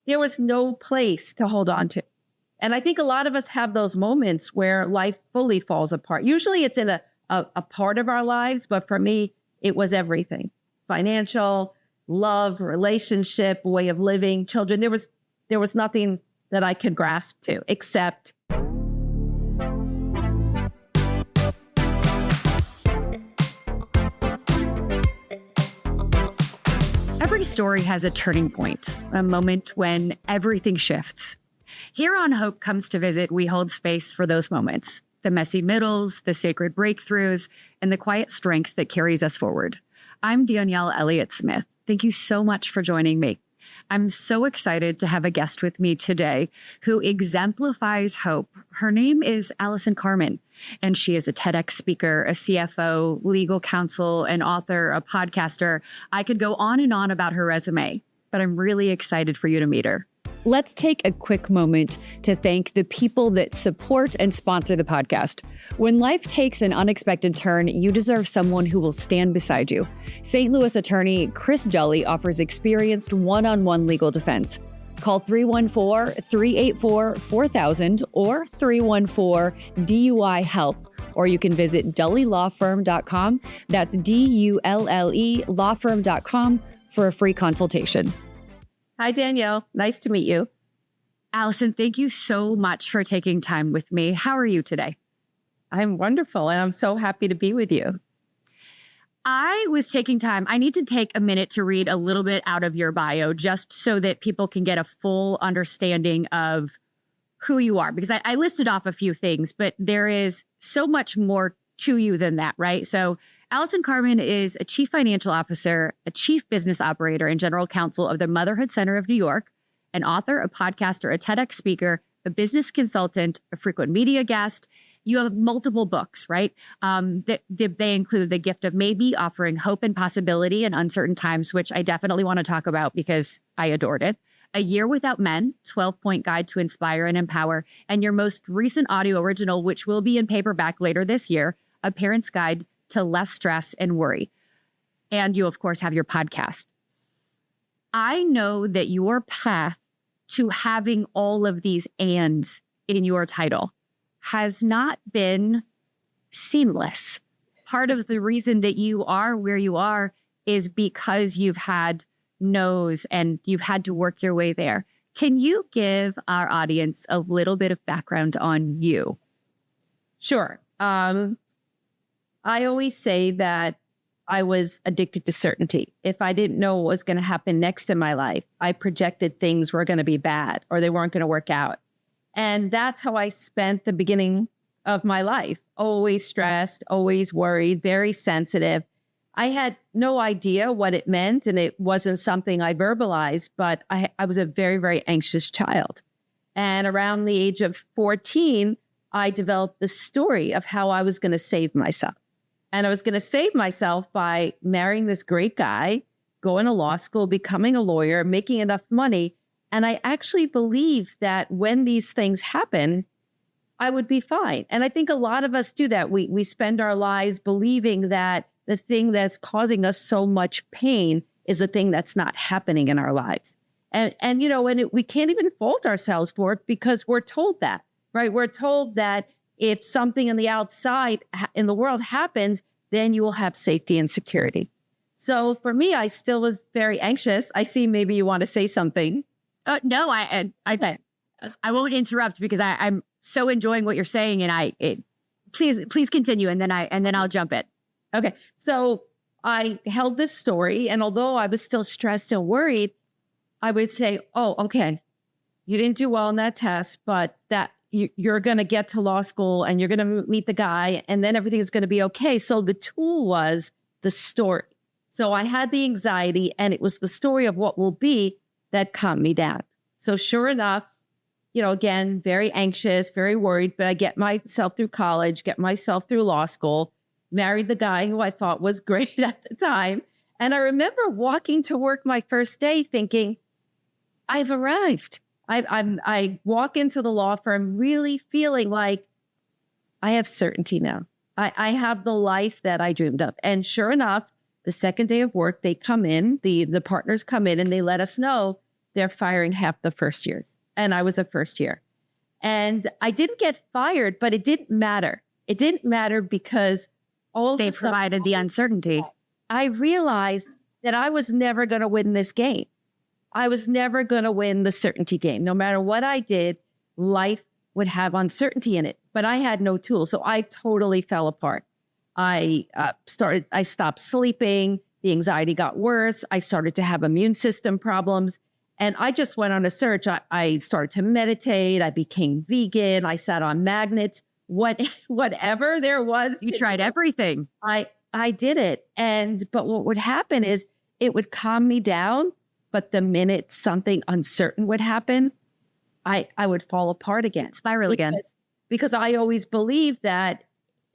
there was no place to hold on to. And I think a lot of us have those moments where life fully falls apart. Usually it's in a part of our lives, but for me, it was everything. Financial, love, relationship, way of living, children. There was nothing that I could grasp to except every story has a turning point, a moment when everything shifts. Here on Hope Comes to Visit, we hold space for those moments, the messy middles, the sacred breakthroughs, and the quiet strength that carries us forward. I'm Danielle Elliott-Smith. Thank you so much for joining me. I'm so excited to have a guest with me today who exemplifies hope. Her name is Allison Carmen, and she is a TEDx speaker, a CFO, legal counsel, an author, a podcaster. I could go on and on about her resume, but I'm really excited for you to meet her. Let's take a quick moment to thank the people that support and sponsor the podcast. When life takes an unexpected turn, you deserve someone who will stand beside you. St. Louis attorney Chris Dully offers experienced one-on-one legal defense. Call 314-384-4000 or 314-DUI-HELP, or you can visit dullylawfirm.com. That's DULLE lawfirm.com for a free consultation. Hi, Danielle. Nice to meet you. Allison, thank you so much for taking time with me. How are you today? I'm wonderful, and I'm so happy to be with you. I was taking time. I need to take a minute to read a little bit out of your bio just so that people can get a full understanding of who you are, because I listed off a few things, but there is so much more to you than that, right? So Allison Carmen is a chief financial officer, a chief business operator, and general counsel of the Motherhood Center of New York, an author, a podcaster, a TEDx speaker, a business consultant, a frequent media guest. You have multiple books, right? They include The Gift of Maybe, offering hope and possibility in uncertain times, which I definitely want to talk about because I adored it. A Year Without Men, 12-point guide to inspire and empower, and your most recent audio original, which will be in paperback later this year, A Parent's Guide to Less Stress and Worry. And you, of course, have your podcast. I know that your path to having all of these ands in your title has not been seamless. Part of the reason that you are where you are is because you've had no's and you've had to work your way there. Can you give our audience a little bit of background on you? Sure. I always say that I was addicted to certainty. If I didn't know what was going to happen next in my life, I projected things were going to be bad or they weren't going to work out. And that's how I spent the beginning of my life. Always stressed, always worried, very sensitive. I had no idea what it meant, and it wasn't something I verbalized, but I was a very, very anxious child. And around the age of 14, I developed the story of how I was going to save myself. And I was going to save myself by marrying this great guy, going to law school, becoming a lawyer, making enough money. And I actually believed that when these things happen, I would be fine. And I think a lot of us do that. We spend our lives believing that the thing that's causing us so much pain is the thing that's not happening in our lives. And you know, we can't even fault ourselves for it because we're told that, right? We're told that if something in the outside in the world happens, then you will have safety and security. So for me, I still was very anxious. I see maybe you want to say something. No, I won't interrupt because I'm so enjoying what you're saying, and please continue, and then I'll jump in. Okay, so I held this story, and although I was still stressed and worried, I would say, "Oh, okay, you didn't do well in that test, but that you're going to get to law school and you're going to meet the guy, and then everything is going to be okay." So the tool was the story. So I had the anxiety, and it was the story of what will be that calmed me down. So sure enough, you know, again, very anxious, very worried, but I get myself through college, get myself through law school, married the guy who I thought was great at the time. And I remember walking to work my first day thinking, I've arrived. I walk into the law firm really feeling like I have certainty now. I have the life that I dreamed of. And sure enough, the second day of work, they come in, the partners come in and they let us know they're firing half the first years. And I was a first year. And I didn't get fired, but it didn't matter. It didn't matter because they provided the uncertainty. I realized that I was never going to win this game. I was never going to win the certainty game. No matter what I did, life would have uncertainty in it, but I had no tools. So I totally fell apart. I stopped sleeping. The anxiety got worse. I started to have immune system problems. And I just went on a search. I started to meditate. I became vegan. I sat on magnets. Whatever there was. You tried everything. I did it. But what would happen is it would calm me down. But the minute something uncertain would happen, I would fall apart again. Spiral again. Because I always believed that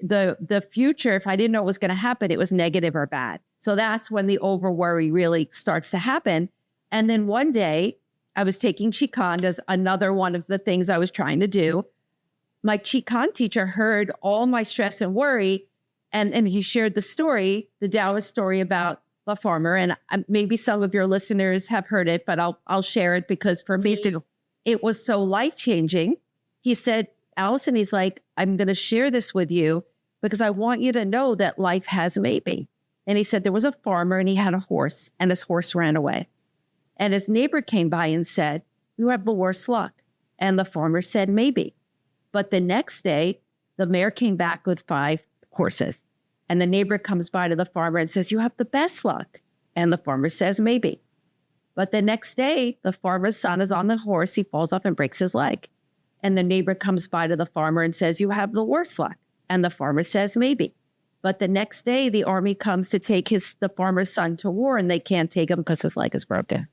the future, if I didn't know what was going to happen, it was negative or bad. So that's when the over worry really starts to happen. And then one day I was taking Qigong as another one of the things I was trying to do. My Qigong teacher heard all my stress and worry, and he shared the story, the Taoist story about the farmer. And maybe some of your listeners have heard it, but I'll share it because for me, it was so life-changing. He said, Allison, he's like, I'm going to share this with you because I want you to know that life has maybe. And he said there was a farmer and he had a horse and his horse ran away. And his neighbor came by and said, you have the worst luck. And the farmer said, maybe. But the next day, the mayor came back with 5 horses. And the neighbor comes by to the farmer and says, you have the best luck. And the farmer says, maybe. But the next day, the farmer's son is on the horse. He falls off and breaks his leg. And the neighbor comes by to the farmer and says, you have the worst luck. And the farmer says, maybe. But the next day, the army comes to take the farmer's son to war, and they can't take him because his leg is broken.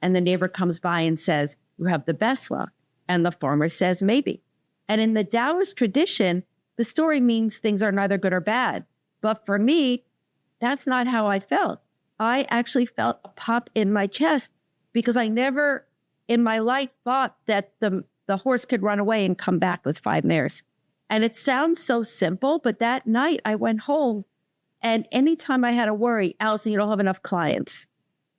And the neighbor comes by and says, you have the best luck. And the farmer says, maybe. And in the Taoist tradition, the story means things are neither good or bad. But for me, that's not how I felt. I actually felt a pop in my chest because I never in my life thought that the horse could run away and come back with 5 mares. And it sounds so simple, but that night I went home and anytime I had a worry, Allison, you don't have enough clients.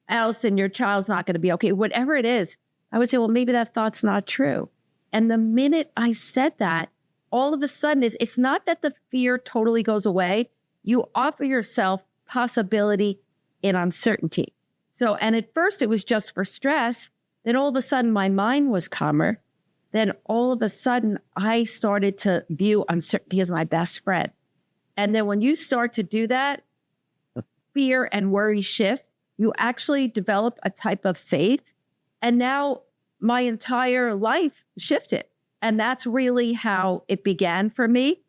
Allison, your child's not going to be okay. Whatever it is, I would say, well, maybe that thought's not true. And the minute I said that, all of a sudden it's not that the fear totally goes away. You offer yourself possibility in uncertainty. So, and at first it was just for stress. Then all of a sudden my mind was calmer. Then all of a sudden I started to view uncertainty as my best friend. And then when you start to do that, fear and worry shift, you actually develop a type of faith. And now my entire life shifted. And that's really how it began for me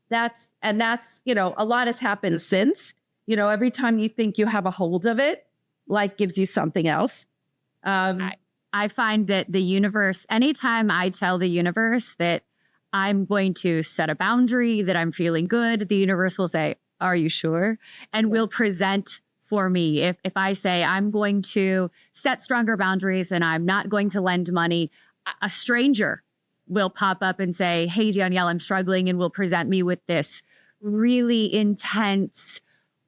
that's, a lot has happened since, every time you think you have a hold of it, life gives you something else. I find that the universe, anytime I tell the universe that I'm going to set a boundary, that I'm feeling good, the universe will say, are you sure? And will present for me. If I say I'm going to set stronger boundaries and I'm not going to lend money, a stranger will pop up and say, hey, Danielle, I'm struggling, and will present me with this really intense,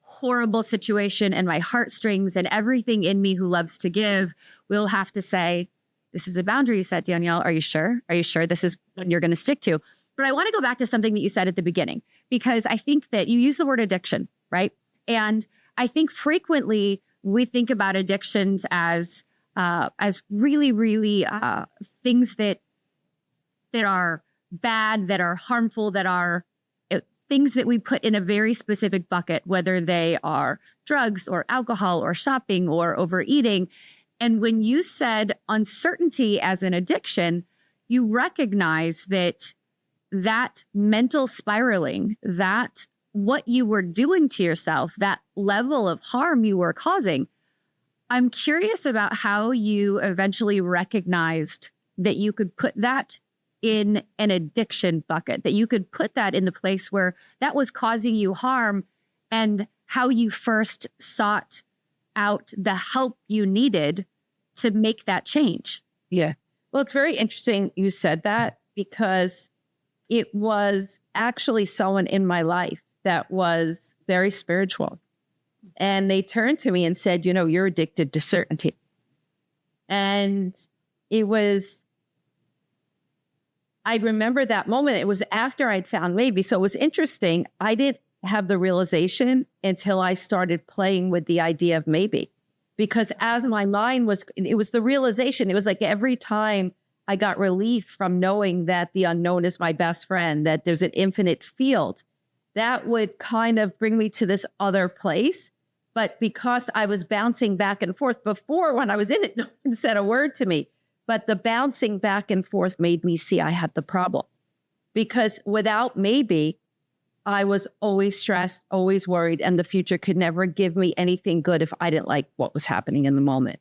horrible situation, and my heartstrings and everything in me who loves to give will have to say, this is a boundary you set, Danielle. Are you sure? Are you sure this is what you're going to stick to? But I want to go back to something that you said at the beginning, because I think that you use the word addiction, right? And I think frequently we think about addictions as really, really things that are bad, that are harmful, that are things that we put in a very specific bucket, whether they are drugs or alcohol or shopping or overeating. And when you said uncertainty as an addiction, you recognize that mental spiraling, that what you were doing to yourself, that level of harm you were causing. I'm curious about how you eventually recognized that you could put that in an addiction bucket, that you could put that in the place where that was causing you harm, and how you first sought out the help you needed to make that change. Yeah. Well, it's very interesting you said that, because it was actually someone in my life that was very spiritual. And they turned to me and said, you're addicted to certainty. And it was, I remember that moment. It was after I'd found maybe. So it was interesting. I didn't have the realization until I started playing with the idea of maybe. Because as my mind was, it was the realization. It was like every time I got relief from knowing that the unknown is my best friend, that there's an infinite field, that would kind of bring me to this other place. But because I was bouncing back and forth before, when I was in it, no one said a word to me. But the bouncing back and forth made me see I had the problem. Because without maybe, I was always stressed, always worried, and the future could never give me anything good if I didn't like what was happening in the moment.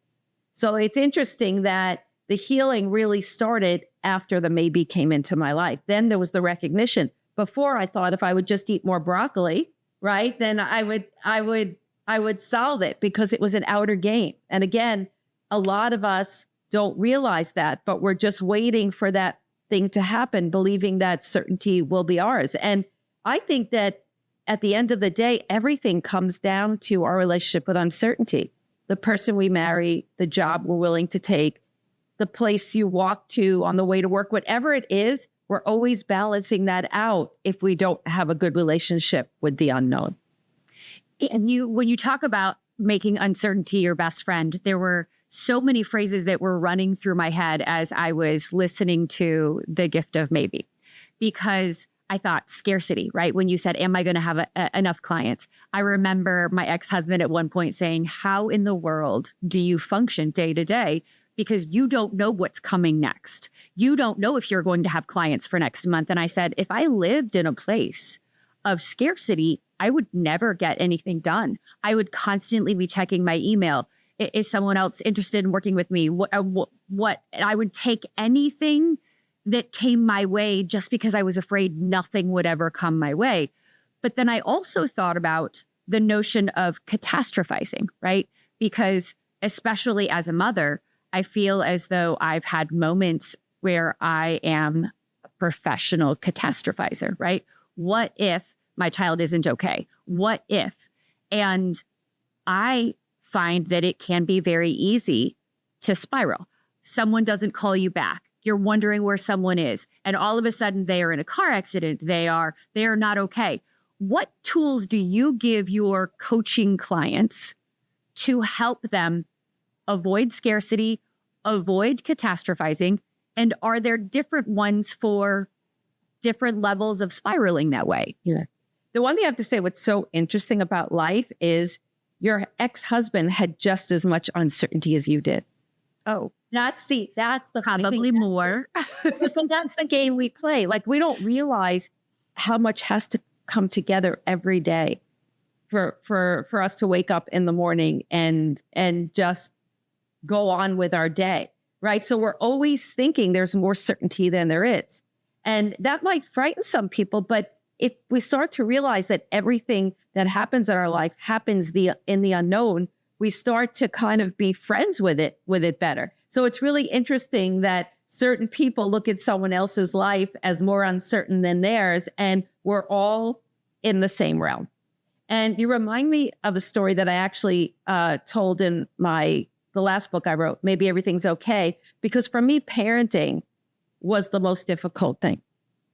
So it's interesting that the healing really started after the maybe came into my life. Then there was the recognition. Before, I thought if I would just eat more broccoli, right, then I would solve it, because it was an outer game. And again, a lot of us don't realize that, but we're just waiting for that thing to happen, believing that certainty will be ours. And I think that at the end of the day, everything comes down to our relationship with uncertainty. The person we marry, the job we're willing to take, the place you walk to on the way to work, whatever it is, we're always balancing that out if we don't have a good relationship with the unknown. And when you talk about making uncertainty your best friend, there were so many phrases that were running through my head as I was listening to The Gift of Maybe, because I thought scarcity, right? When you said, am I going to have enough clients? I remember my ex-husband at one point saying, how in the world do you function day to day? Because you don't know what's coming next. You don't know if you're going to have clients for next month. And I said, if I lived in a place of scarcity, I would never get anything done. I would constantly be checking my email. Is someone else interested in working with me? What I would take anything that came my way just because I was afraid nothing would ever come my way. But then I also thought about the notion of catastrophizing, right? Because especially as a mother, I feel as though I've had moments where I am a professional catastrophizer, right? What if my child isn't okay? What if? And I find that it can be very easy to spiral. Someone doesn't call you back. You're wondering where someone is. And all of a sudden they are in a car accident. They are not okay. What tools do you give your coaching clients to help them avoid scarcity, avoid catastrophizing? And are there different ones for different levels of spiraling that way? Yeah. The one thing I have to say, what's so interesting about life is your ex-husband had just as much uncertainty as you did. Oh, that's the probably more. So that's the game we play. Like, we don't realize how much has to come together every day for us to wake up in the morning and just go on with our day, right? So we're always thinking there's more certainty than there is. And that might frighten some people, but if we start to realize that everything that happens in our life happens in the unknown, we start to kind of be friends with it better. So it's really interesting that certain people look at someone else's life as more uncertain than theirs, and we're all in the same realm. And you remind me of a story that I actually told in the last book I wrote, Maybe Everything's Okay, because for me, parenting was the most difficult thing.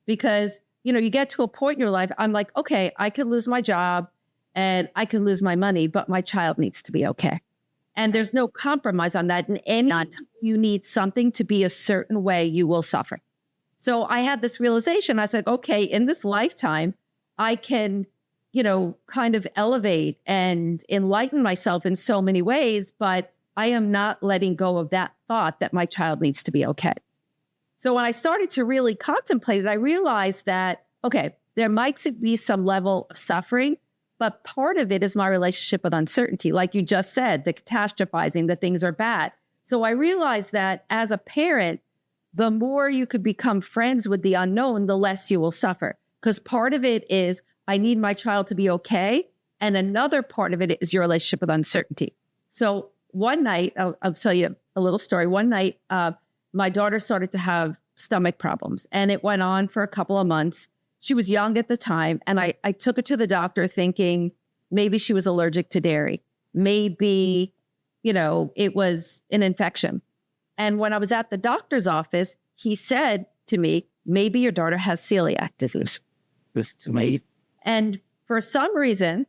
Because, you get to a point in your life, I'm like, okay, I could lose my job and I can lose my money, but my child needs to be okay. And there's no compromise on that. And anytime you need something to be a certain way, you will suffer. So I had this realization. I said, okay, in this lifetime, I can, kind of elevate and enlighten myself in so many ways, but I am not letting go of that thought that my child needs to be okay. So when I started to really contemplate it, I realized that, okay, there might be some level of suffering, but part of it is my relationship with uncertainty. Like you just said, the catastrophizing, that things are bad. So I realized that as a parent, the more you could become friends with the unknown, the less you will suffer. Because part of it is, I need my child to be okay. And another part of it is your relationship with uncertainty. So one night, I'll tell you a little story. One night, my daughter started to have stomach problems, and it went on for a couple of months. She was young at the time, and I took her to the doctor thinking maybe she was allergic to dairy. Maybe, it was an infection. And when I was at the doctor's office, he said to me, maybe your daughter has celiac disease. And for some reason,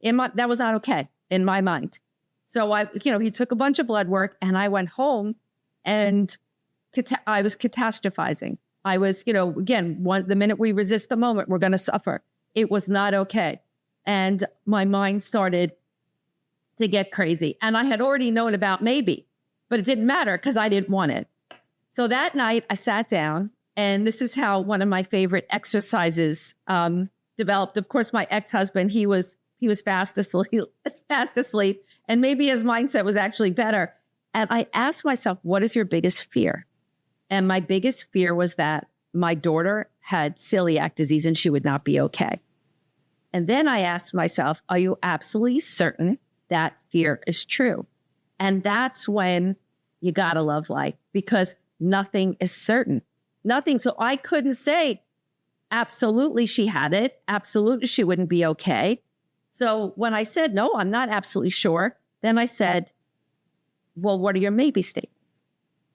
that was not okay in my mind. So he took a bunch of blood work and I went home and I was catastrophizing. I was, again, the minute we resist the moment, we're going to suffer. It was not okay. And my mind started to get crazy. And I had already known about maybe, but it didn't matter because I didn't want it. So that night I sat down, and this is how one of my favorite exercises developed. Of course, my ex-husband, he was fast asleep, and maybe his mindset was actually better. And I asked myself, what is your biggest fear? And my biggest fear was that my daughter had celiac disease and she would not be okay. And then I asked myself, are you absolutely certain that fear is true? And that's when you got to love life, because nothing is certain. Nothing. So I couldn't say, absolutely she had it. Absolutely she wouldn't be okay. So when I said, no, I'm not absolutely sure, then I said, well, what are your maybe statements?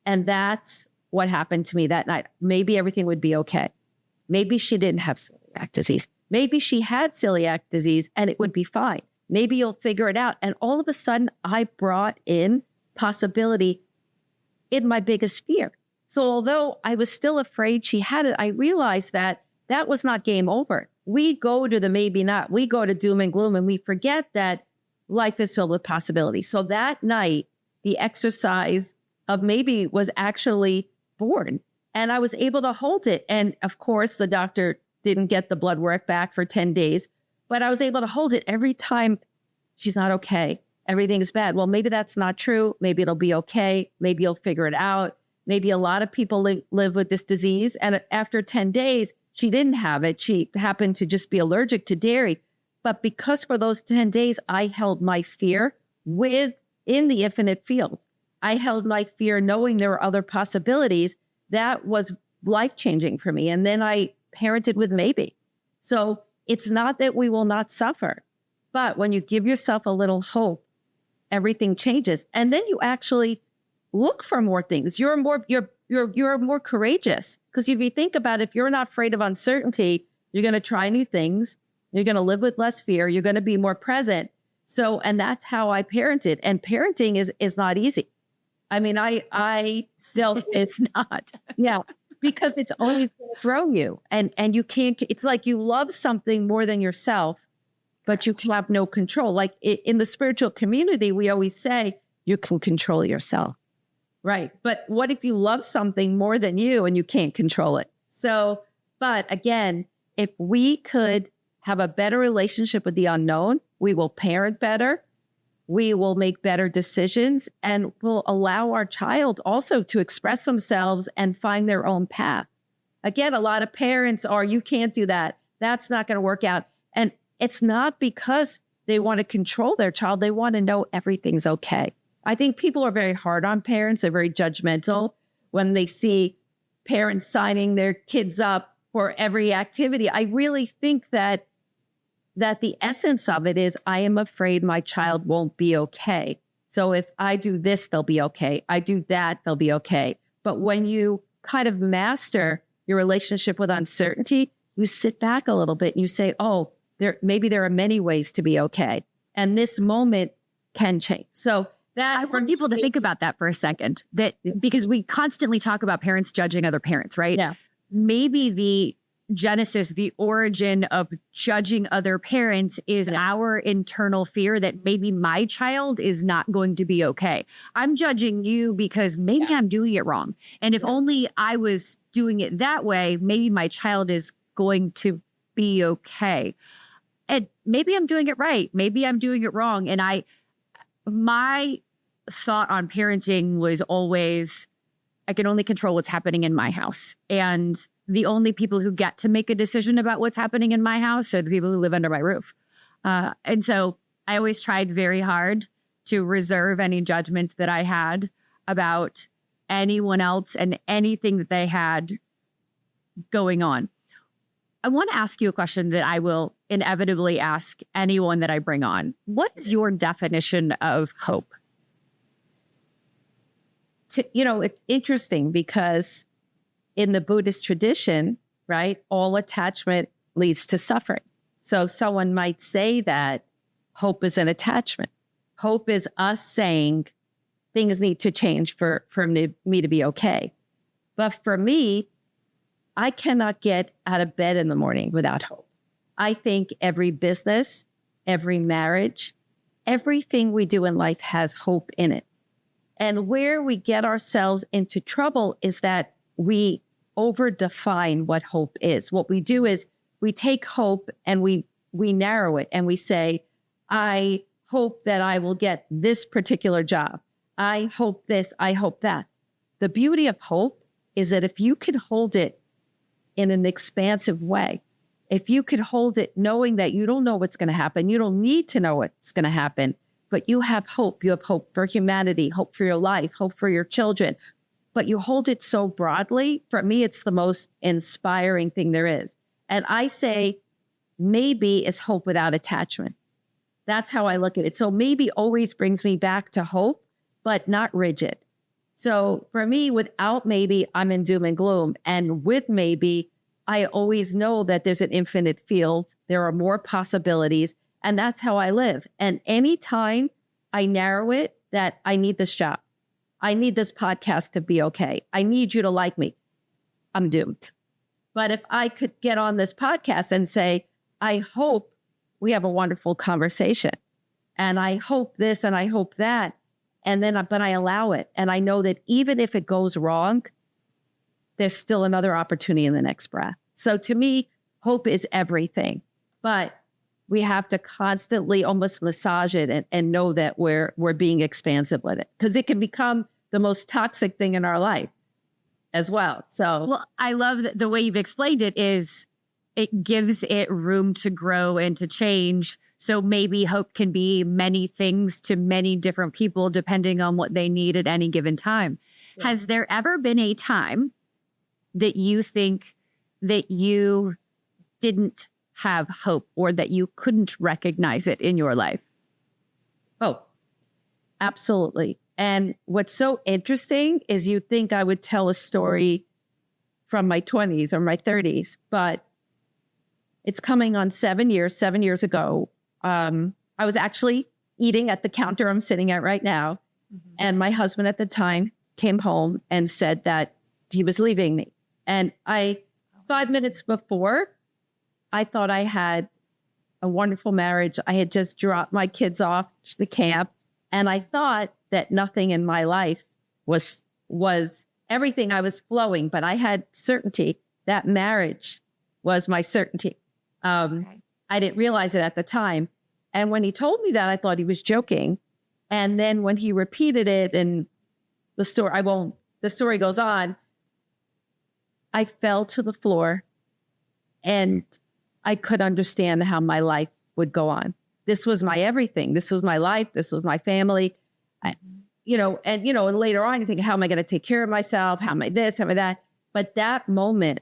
And that's what happened to me that night. Maybe everything would be okay. Maybe she didn't have celiac disease. Maybe she had celiac disease and it would be fine. Maybe you'll figure it out. And all of a sudden, I brought in possibility in my biggest fear. So although I was still afraid she had it, I realized that that was not game over. We go to the maybe not. We go to doom and gloom, and we forget that life is filled with possibility. So that night, the exercise of maybe was actually born, and I was able to hold it. And of course, the doctor didn't get the blood work back for 10 days, but I was able to hold it every time. She's not okay. Everything's bad. Well, maybe that's not true. Maybe it'll be okay. Maybe you'll figure it out. Maybe a lot of people live with this disease. And after 10 days, she didn't have it. She happened to just be allergic to dairy. But because for those 10 days, I held my fear in the infinite field. I held my fear knowing there were other possibilities. That was life-changing for me. And then I parented with maybe. So it's not that we will not suffer, but when you give yourself a little hope, everything changes. And then you actually look for more things. You're more courageous, because if you think about it, if you're not afraid of uncertainty, you're going to try new things. You're going to live with less fear. You're going to be more present. So, and that's how I parented. And parenting is not easy. I mean, I dealt, it's not. Yeah. Because it's always going to throw you, and you can't, it's like you love something more than yourself, but you have no control. Like in the spiritual community, we always say you can control yourself. Right. But what if you love something more than you and you can't control it? So, but again, if we could have a better relationship with the unknown, we will parent better. We will make better decisions, and will allow our child also to express themselves and find their own path. Again, a lot of parents are, you can't do that. That's not going to work out. And it's not because they want to control their child. They want to know everything's okay. I think people are very hard on parents. They're very judgmental when they see parents signing their kids up for every activity. I really think that the essence of it is, I am afraid my child won't be okay. So if I do this, they'll be okay. I do that, they'll be okay. But when you kind of master your relationship with uncertainty, you sit back a little bit and you say, oh, maybe there are many ways to be okay. And this moment can change. So that, I want people to think about that for a second, because we constantly talk about parents judging other parents, right? Yeah. Maybe the genesis, the origin of judging other parents is our internal fear that maybe my child is not going to be okay. I'm judging you because maybe I'm doing it wrong. And if only I was doing it that way, maybe my child is going to be okay. And maybe I'm doing it right. Maybe I'm doing it wrong. And my thought on parenting was always, I can only control what's happening in my house. And the only people who get to make a decision about what's happening in my house are the people who live under my roof. And so I always tried very hard to reserve any judgment that I had about anyone else and anything that they had going on. I want to ask you a question that I will inevitably ask anyone that I bring on. What is your definition of hope? it's interesting because in the Buddhist tradition, right, all attachment leads to suffering. So someone might say that hope is an attachment. Hope is us saying things need to change for me to be okay. But for me, I cannot get out of bed in the morning without hope. I think every business, every marriage, everything we do in life has hope in it. And where we get ourselves into trouble is that we overdefine what hope is. What we do is we take hope and we narrow it and we say, I hope that I will get this particular job. I hope this, I hope that. The beauty of hope is that if you can hold it in an expansive way, if you could hold it knowing that you don't know what's going to happen, you don't need to know what's going to happen, but you have hope. You have hope for humanity, hope for your life, hope for your children. But you hold it so broadly. For me, it's the most inspiring thing there is. And I say, maybe is hope without attachment. That's how I look at it. So maybe always brings me back to hope, but not rigid. So for me, without maybe, I'm in doom and gloom. And with maybe, I always know that there's an infinite field. There are more possibilities. And that's how I live. And anytime I narrow it, that I need this job, I need this podcast to be okay, I need you to like me, I'm doomed. But if I could get on this podcast and say, I hope we have a wonderful conversation, and I hope this and I hope that, and then but I allow it. And I know that even if it goes wrong, there's still another opportunity in the next breath. So to me, hope is everything. But we have to constantly almost massage it and know that we're being expansive with it, because it can become the most toxic thing in our life as well. So, well, I love that the way you've explained it is it gives it room to grow and to change. So maybe hope can be many things to many different people depending on what they need at any given time. Yeah. Has there ever been a time that you think that you didn't have hope or that you couldn't recognize it in your life? Oh, absolutely. And what's so interesting is you'd think I would tell a story from my 20s or my 30s, but it's coming on 7 years. 7 years ago, I was actually eating at the counter I'm sitting at right now. Mm-hmm. And my husband at the time came home and said that he was leaving me. And 5 minutes before, I thought I had a wonderful marriage. I had just dropped my kids off to the camp. And I thought that nothing in my life was everything. I was flowing, but I had certainty that marriage was my certainty. Okay. I didn't realize it at the time. And when he told me that, I thought he was joking. And then when he repeated it and the story goes on, I fell to the floor and I could understand how my life would go on. This was my everything. This was my life. This was my family. And later on you think, how am I going to take care of myself? How am I this? How am I that? But that moment,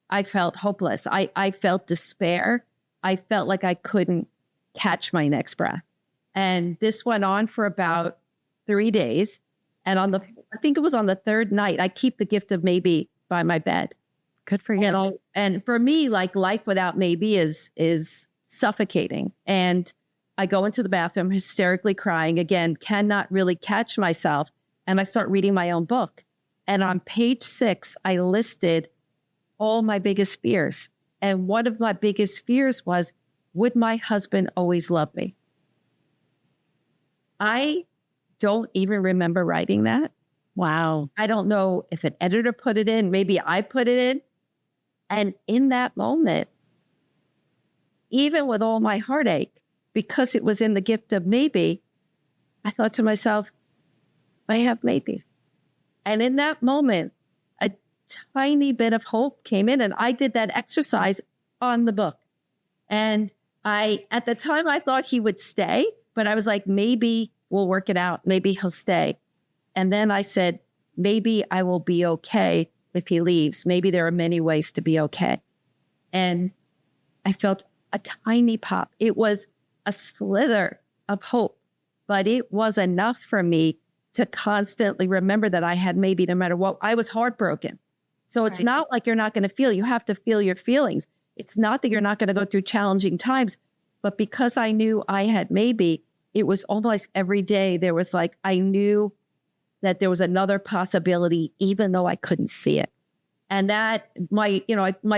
I felt hopeless. I felt despair. I felt like I couldn't catch my next breath. And this went on for about 3 days. And I think it was on the third night, I keep the gift of maybe by my bed. Good for you. And for me, like, life without maybe is suffocating. And I go into the bathroom hysterically crying again, cannot really catch myself. And I start reading my own book. And on page 6, I listed all my biggest fears. And one of my biggest fears was, would my husband always love me? I don't even remember writing that. Wow. I don't know if an editor put it in. Maybe I put it in. And in that moment, even with all my heartache, because it was in the gift of maybe, I thought to myself, I have maybe. And in that moment, a tiny bit of hope came in, and I did that exercise on the book. And at the time, I thought he would stay, but I was like, maybe we'll work it out. Maybe he'll stay. And then I said, maybe I will be okay if he leaves. Maybe there are many ways to be okay. And I felt a tiny pop. It was a slither of hope, but it was enough for me to constantly remember that I had maybe no matter what, I was heartbroken. So it's not like you're not going to feel, you have to feel your feelings. It's not that you're not going to go through challenging times, but because I knew I had maybe, it was almost every day there was like, I knew that there was another possibility, even though I couldn't see it. And that my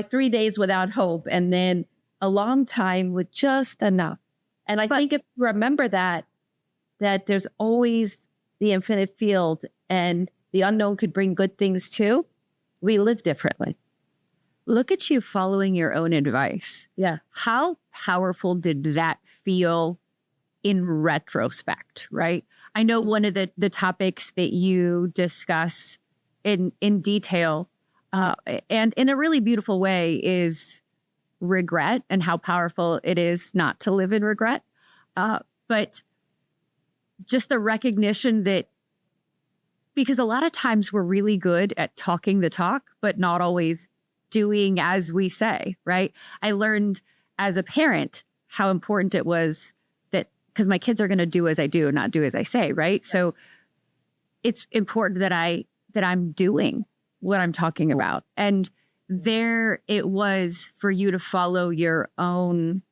3 days without hope, and then a long time with just enough. And I think if you remember that there's always the infinite field and the unknown could bring good things too, we live differently. Look at you following your own advice. Yeah. How powerful did that feel in retrospect, right? I know one of the topics that you discuss in detail and in a really beautiful way is regret and how powerful it is not to live in regret. But just the recognition that, because a lot of times we're really good at talking the talk, but not always doing as we say, right? I learned as a parent how important it was that, because my kids are going to do as I do, not do as I say, right? So it's important that I'm doing what I'm talking about. And there it was for you to follow your own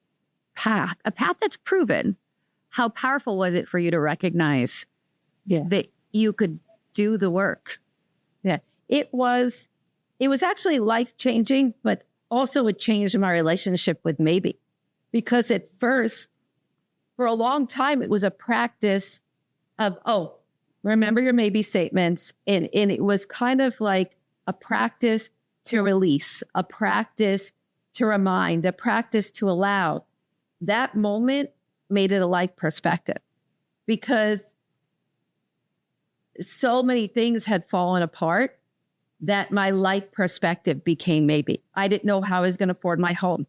path, a path that's proven. How powerful was it for you to recognize that you could do the work? Yeah, it was actually life-changing, but also it changed my relationship with maybe. Because at first, for a long time, it was a practice of, remember your maybe statements. And it was kind of like a practice to release, a practice to remind, a practice to allow. That moment made it a life perspective because so many things had fallen apart that my life perspective became maybe. I didn't know how I was going to afford my home.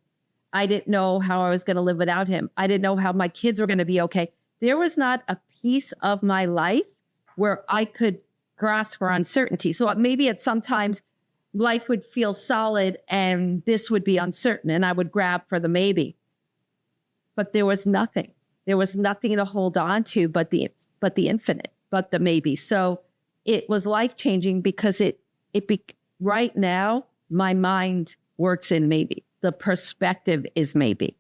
I didn't know how I was going to live without him. I didn't know how my kids were going to be okay. There was not a piece of my life where I could grasp for uncertainty. So maybe at sometimes life would feel solid and this would be uncertain and I would grab for the maybe. But there was nothing. There was nothing to hold on to but the infinite, but the maybe. So it was life-changing because right now, my mind works in maybe. The perspective is maybe.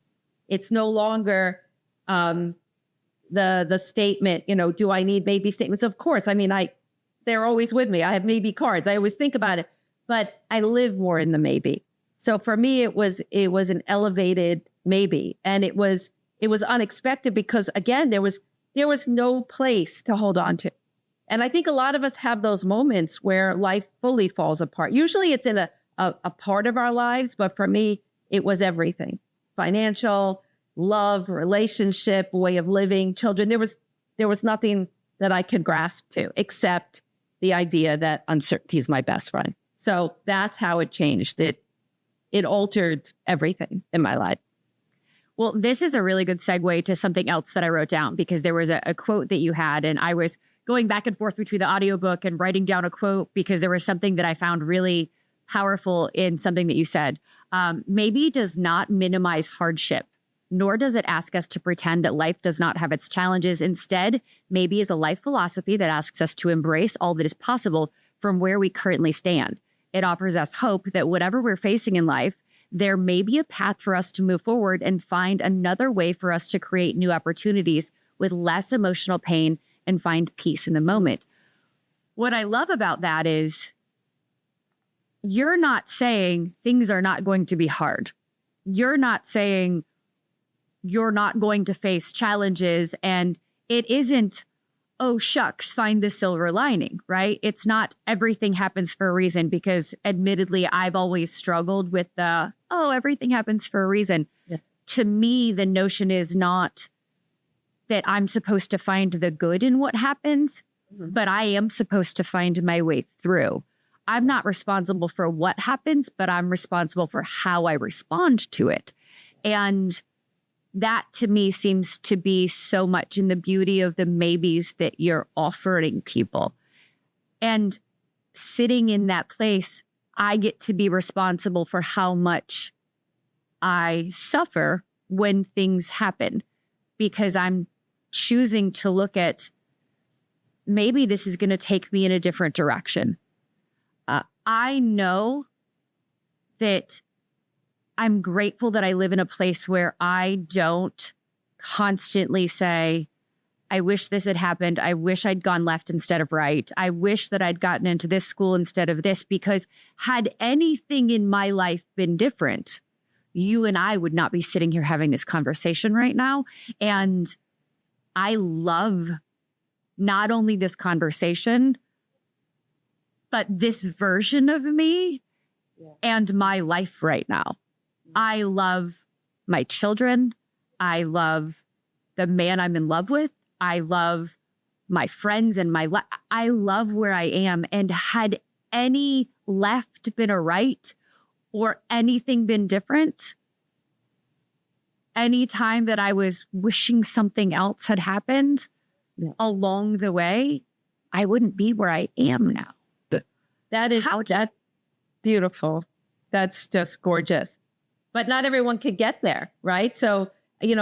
It's no longer the statement, do I need maybe statements? Of course. I mean, they're always with me. I have maybe cards. I always think about it, but I live more in the maybe. So for me, it was an elevated maybe. And it was unexpected because again, there was no place to hold on to. And I think a lot of us have those moments where life fully falls apart. Usually it's in a part of our lives, but for me, it was everything. Financial, love, relationship, way of living, children. There was nothing that I could grasp to except the idea that uncertainty is my best friend. So that's how it changed. It altered everything in my life. Well, this is a really good segue to something else that I wrote down because there was a quote that you had, and I was going back and forth between the audiobook and writing down a quote because there was something that I found really powerful in something that you said. Maybe does not minimize hardship, nor does it ask us to pretend that life does not have its challenges. Instead, maybe is a life philosophy that asks us to embrace all that is possible from where we currently stand. It offers us hope that whatever we're facing in life, there may be a path for us to move forward and find another way for us to create new opportunities with less emotional pain and find peace in the moment. What I love about that is you're not saying things are not going to be hard. You're not saying you're not going to face challenges, and it isn't, oh, shucks, find the silver lining, right? It's not everything happens for a reason, because admittedly, I've always struggled with everything happens for a reason. Yeah. To me, the notion is not that I'm supposed to find the good in what happens, but I am supposed to find my way through. I'm not responsible for what happens, but I'm responsible for how I respond to it. And that to me seems to be so much in the beauty of the maybes that you're offering people. And sitting in that place, I get to be responsible for how much I suffer when things happen, because I'm choosing to look at maybe this is going to take me in a different direction. I know that I'm grateful that I live in a place where I don't constantly say, I wish this had happened. I wish I'd gone left instead of right. I wish that I'd gotten into this school instead of this, because had anything in my life been different, you and I would not be sitting here having this conversation right now. And I love not only this conversation, but this version of me and my life right now. I love my children. I love the man I'm in love with. I love my friends and my life. I love where I am. And had any left been a right or anything been different, any time that I was wishing something else had happened along the way, I wouldn't be where I am now. That's beautiful. That's just gorgeous. But not everyone could get there, right? So, and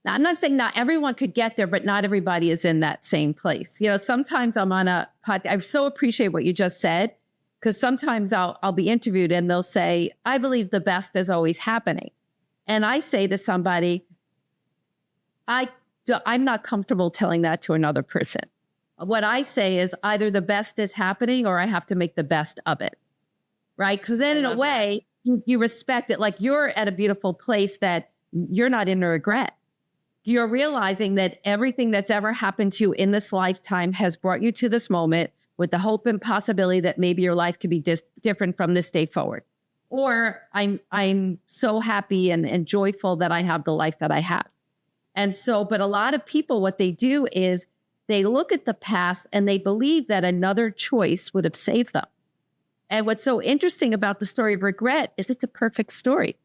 I'm not saying not everyone could get there, but not everybody is in that same place. Sometimes I'm on a podcast. I so appreciate what you just said, because sometimes I'll be interviewed and they'll say, I believe the best is always happening. And I say to somebody, I'm not comfortable telling that to another person. What I say is either the best is happening or I have to make the best of it, right? Because then in a way, you respect it. Like, you're at a beautiful place that you're not in a regret. You're realizing that everything that's ever happened to you in this lifetime has brought you to this moment with the hope and possibility that maybe your life could be different from this day forward. Or I'm so happy and joyful that I have the life that I have. And so, but a lot of people, what they do is they look at the past and they believe that another choice would have saved them. And what's so interesting about the story of regret is it's a perfect story.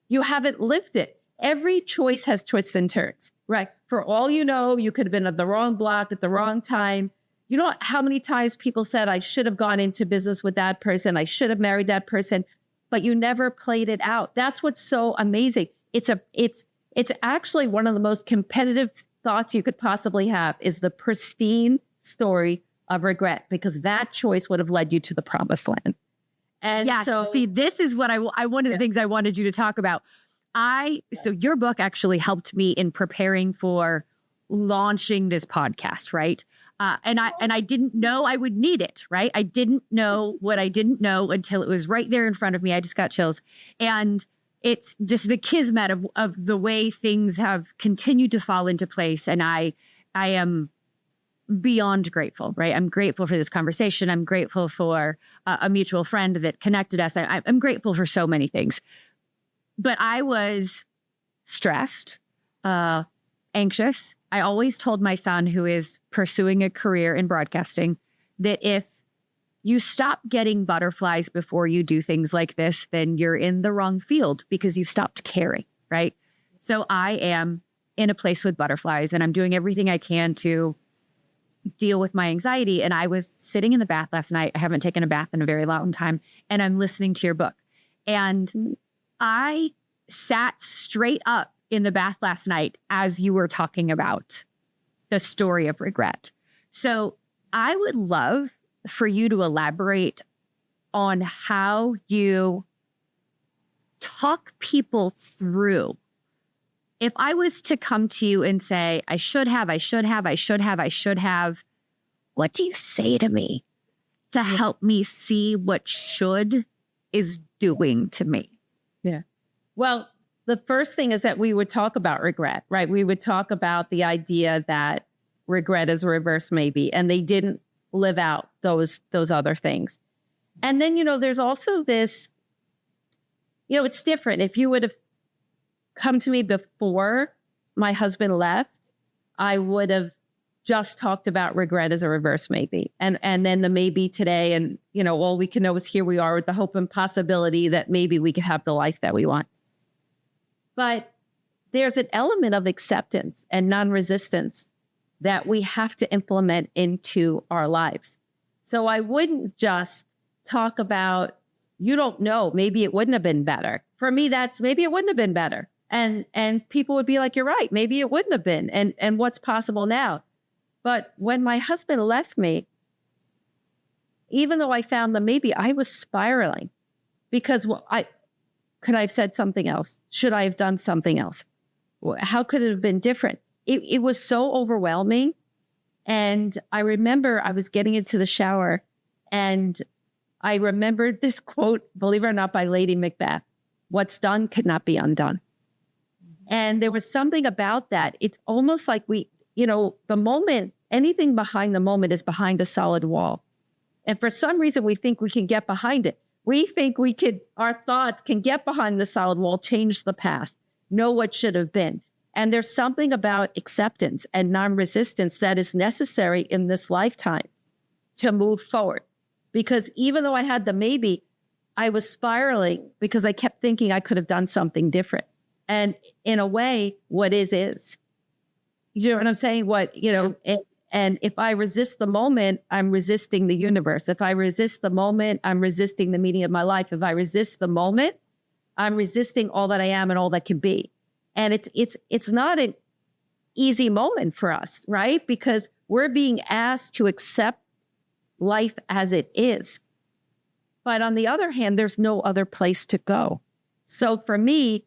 You haven't lived it. Every choice has twists and turns, right? For all you know, you could have been at the wrong block at the wrong time. You know how many times people said, I should have gone into business with that person. I should have married that person, but you never played it out. That's what's so amazing. It's actually one of the most competitive thoughts you could possibly have, is the pristine story of regret, because that choice would have led you to the promised land. And yes, so, see, this is what one of the things I wanted you to talk about. So your book actually helped me in preparing for launching this podcast, right? And I didn't know I would need it, right? I didn't know what I didn't know until it was right there in front of me. I just got chills. And it's just the kismet of the way things have continued to fall into place. And I am beyond grateful, right? I'm grateful for this conversation. I'm grateful for a mutual friend that connected us. I'm grateful for so many things. But I was stressed, anxious. I always told my son, who is pursuing a career in broadcasting, that if you stop getting butterflies before you do things like this, then you're in the wrong field because you've stopped caring, right? So I am in a place with butterflies and I'm doing everything I can to deal with my anxiety. And I was sitting in the bath last night. I haven't taken a bath in a very long time. And I'm listening to your book. And I sat straight up in the bath last night as you were talking about the story of regret. So I would love for you to elaborate on how you talk people through. If I was to come to you and say, I should have, what do you say to me to help me see what should is doing to me? Yeah. Well, the first thing is that we would talk about regret, right? We would talk about the idea that regret is a reverse maybe, and they didn't live out those other things. And then, there's also this, it's different. If you would have come to me before my husband left, I would have just talked about regret as a reverse maybe. And then the maybe today, and, all we can know is here we are with the hope and possibility that maybe we could have the life that we want. But there's an element of acceptance and non-resistance that we have to implement into our lives. So I wouldn't just talk about, you don't know, maybe it wouldn't have been better. For me, that's maybe it wouldn't have been better. And people would be like, you're right, maybe it wouldn't have been. And what's possible now? But when my husband left me, even though I found the maybe, I was spiraling because could I have said something else? Should I have done something else? How could it have been different? It was so overwhelming. And I remember I was getting into the shower and I remembered this quote, believe it or not, by Lady Macbeth: "What's done could not be undone." And there was something about that. It's almost like the moment, anything behind the moment is behind a solid wall. And for some reason, we think we can get behind it. We think our thoughts can get behind the solid wall, change the past, know what should have been. And there's something about acceptance and non-resistance that is necessary in this lifetime to move forward. Because even though I had the maybe, I was spiraling because I kept thinking I could have done something different. And in a way, what is. You know what I'm saying? And if I resist the moment, I'm resisting the universe. If I resist the moment, I'm resisting the meaning of my life. If I resist the moment, I'm resisting all that I am and all that can be. And it's not an easy moment for us, right? Because we're being asked to accept life as it is. But on the other hand, there's no other place to go. So for me,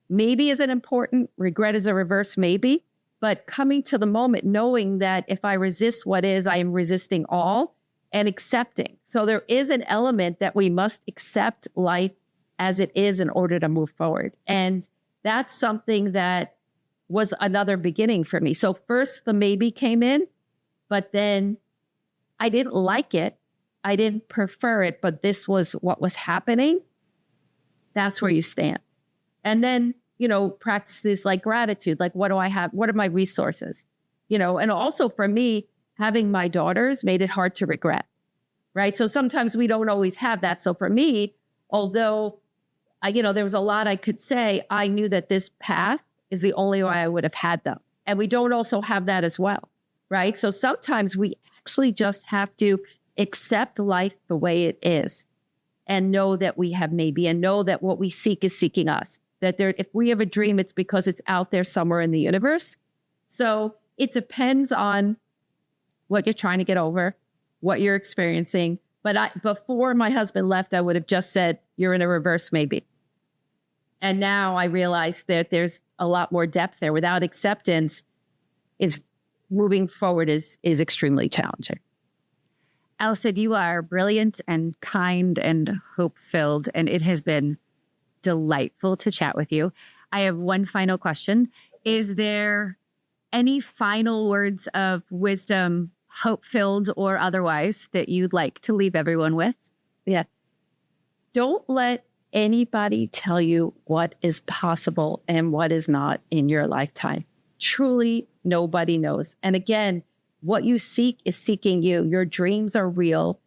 maybe isn't important. Regret is a reverse maybe. But coming to the moment, knowing that if I resist what is, I am resisting all, and accepting. So there is an element that we must accept life as it is in order to move forward. And that's something that was another beginning for me. So first the maybe came in, but then I didn't like it. I didn't prefer it, but this was what was happening. That's where you stand. And then, practices like gratitude, like what do I have? What are my resources? And also for me, having my daughters made it hard to regret, right? So sometimes we don't always have that. So for me, although, there was a lot I could say, I knew that this path is the only way I would have had them. And we don't also have that as well, right? So sometimes we actually just have to accept life the way it is and know that we have maybe, and know that what we seek is seeking us. That if we have a dream, it's because it's out there somewhere in the universe. So it depends on what you're trying to get over, what you're experiencing. But before my husband left, I would have just said, you're in a reverse maybe. And now I realize that there's a lot more depth there. Without acceptance, moving forward is extremely challenging. Allison, you are brilliant and kind and hope-filled, and it has been delightful to chat with you. I have one final question. Is there any final words of wisdom, hope-filled or otherwise, that you'd like to leave everyone with? Yeah. Don't let anybody tell you what is possible and what is not in your lifetime. Truly, nobody knows. And again, what you seek is seeking you. Your dreams are real.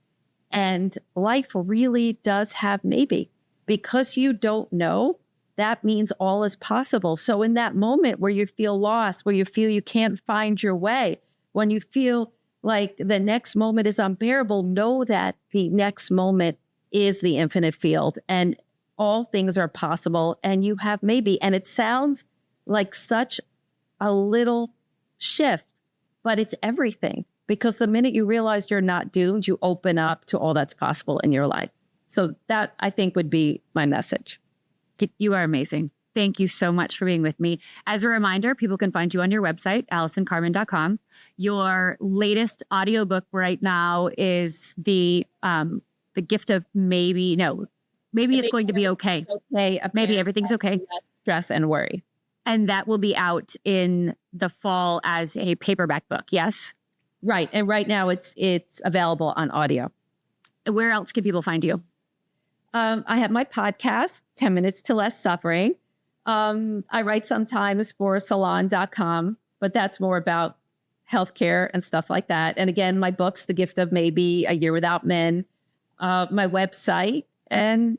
And life really does have maybe. Because you don't know, that means all is possible. So in that moment where you feel lost, where you feel you can't find your way, when you feel like the next moment is unbearable, know that the next moment is the infinite field and all things are possible and you have maybe. And it sounds like such a little shift, but it's everything. Because the minute you realize you're not doomed, you open up to all that's possible in your life. So that, I think, would be my message. You are amazing. Thank you so much for being with me. As a reminder, people can find you on your website, AllisonCarmen.com. Your latest audiobook right now is the gift of maybe. No, maybe it's going to be okay. Okay, maybe everything's okay. Stress and worry. And that will be out in the fall as a paperback book. Yes, right. And right now it's available on audio. Where else can people find you? I have my podcast, 10 Minutes to Less Suffering. I write sometimes for salon.com, but that's more about healthcare and stuff like that. And again, my books, The Gift of Maybe, A Year Without Men, my website, and,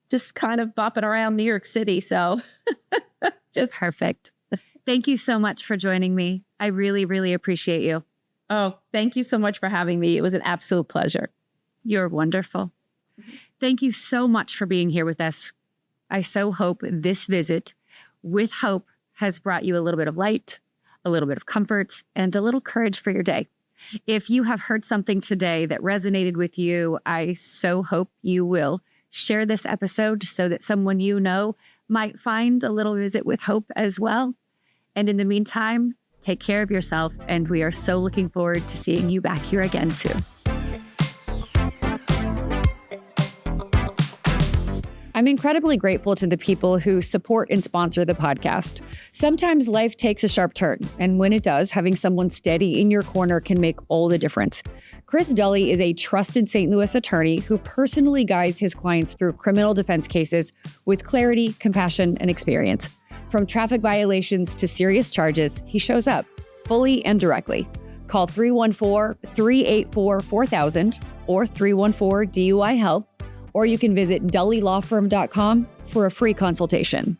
just kind of bopping around New York City. So just perfect. Thank you so much for joining me. I really, really appreciate you. Oh, thank you so much for having me. It was an absolute pleasure. You're wonderful. Thank you so much for being here with us. I so hope this visit with hope has brought you a little bit of light, a little bit of comfort, and a little courage for your day. If you have heard something today that resonated with you, I so hope you will share this episode so that someone you know might find a little visit with hope as well. And in the meantime, take care of yourself, and we are so looking forward to seeing you back here again soon. I'm incredibly grateful to the people who support and sponsor the podcast. Sometimes life takes a sharp turn, and when it does, having someone steady in your corner can make all the difference. Chris Dulley is a trusted St. Louis attorney who personally guides his clients through criminal defense cases with clarity, compassion, and experience. From traffic violations to serious charges, he shows up fully and directly. Call 314-384-4000 or 314-DUI-HELP, or you can visit dullylawfirm.com for a free consultation.